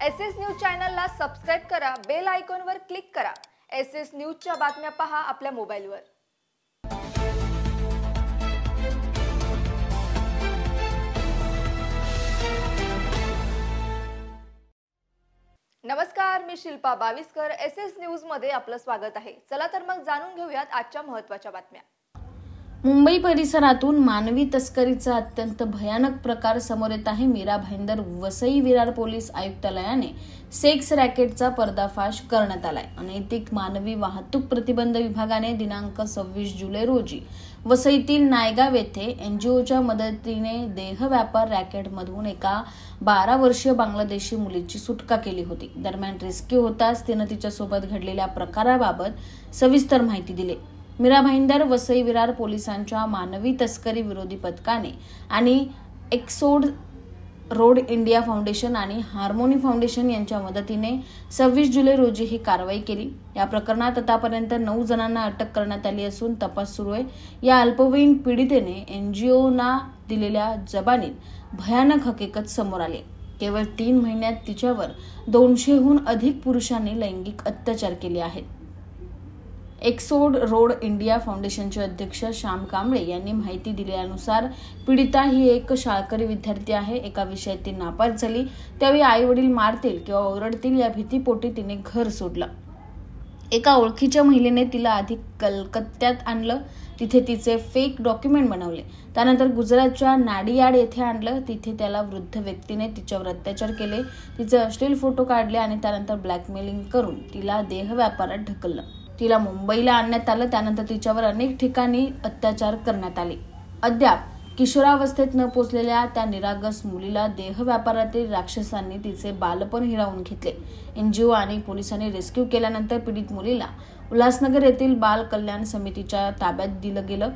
SS news चॅनलला subscribe करा, bell आयकॉनवर क्लिक करा। एसएस न्यूजच्या बातम्या पहा आपल्या मोबाईलवर। नमस्कार, मी शिल्पा बाविस्कर। एसएस न्यूज मध्ये आपलं स्वागत आहे। चला तर मग जाणून घेऊयात आजच्या महत्त्वाच्या बातम्या। मुंबई परिसरातून मानवी तस्करीचा अत्यंत भयानक प्रकार समोर येत आहे। मीरा भाईंदर वसई विरार पोलीस आयुक्तालयाने सेक्स रॅकेटचा पर्दाफाश करण्यात आलाय। अनैतिक मानवी वाहतूक प्रतिबंध विभागाने दिनांक 26 जुलै रोजी वसईतील नायगाव येथे एनजीओच्या मदतीने देह व्यापार रॅकेटमधून एका 12 वर्षीय बांगलादेशी मुलीची सुटका केली होती। दरम्यान रेस्क्यू होताच तिने तिच्यासोबत घडलेल्या प्रकाराबाबत सविस्तर माहिती दिली। मीरा भाईंदर वसई विरार पोलिसांच्या मानवी तस्करी विरोधी पथकाने आणि एक्सोड रोड इंडिया फाउंडेशन आणि हार्मोनी फाउंडेशन यांच्या मदतीने 26 जुलै रोजी ही कारवाई केली। या प्रकरणात आतापर्यंत 9 जणांना अटक करण्यात आली असून तपास सुरू आहे। या अल्पवयीन पीडितेने एनजीओना दिलेल्या जबानीत भयानक हकीकत समोर आली। केवळ 3 महिन्यात तिच्यावर 200हून अधिक पुरुषांनी लैंगिक अत्याचार केले आहेत। एक्सोड रोड इंडिया फाउंडेशनचे अध्यक्ष श्याम कांबळे यांनी माहिती दिल्यानुसार पीडिता ही एक शाळकरी विद्यार्थी आहे। एका विषयात ती नापास झाली, त्यावेळी आई वडील मारतील किंवा ओरडतील या भीतीपोटी तिने घर सोडलं। एका ओळखीच्या महिलेने तिला आधी कलकत्त्यात आणलं, तिथे तिचे फेक डॉक्युमेंट बनवले। त्यानंतर गुजरातच्या नाडियाड येथे आणलं, तिथे त्याला वृद्ध व्यक्तीने तिच्यावर अत्याचार केले, तिचे अश्लील फोटो काढले आणि त्यानंतर ब्लॅकमेलिंग करून तिला देह व्यापारात ढकललं। तिला मुंबईला आणण्यात आलं, त्यानंतर तिच्यावर अनेक ठिकाणी अत्याचार करण्यात आले। अद्याप किशोरावस्थेत न पोचलेल्या त्या निरागस मुलीला देह व्यापारातील राक्षसांनी तिचे बालपण हिरावून घेतले। एनजीओ आणि पोलिसांनी रेस्क्यू केल्यानंतर पीडित मुलीला उल्हासनगर येथील बाल कल्याण समितीच्या ताब्यात दिलं गेलं,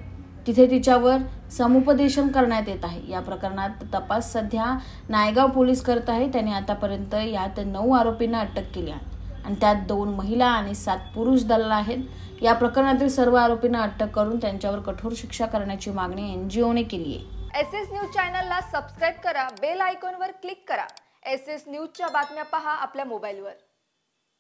तिथे तिच्यावर समुपदेशन करण्यात येत आहे। या प्रकरणात तपास सध्या नायगाव पोलीस करत आहे। त्यांनी आतापर्यंत यात 9 आरोपींना अटक केली आहे आणि त्यात 2 महिला आणि 7 पुरुष दलाल आहेत। या प्रकरणातील सर्व आरोपींना अटक करून त्यांच्यावर कठोर शिक्षा करण्याची मागणी एनजीओने केली आहे। एसएस न्यूज चॅनलला सबस्क्राइब करा, बेल आयकॉनवर क्लिक करा। एसएस न्यूजच्या बातम्या पहा आपल्या मोबाईलवर।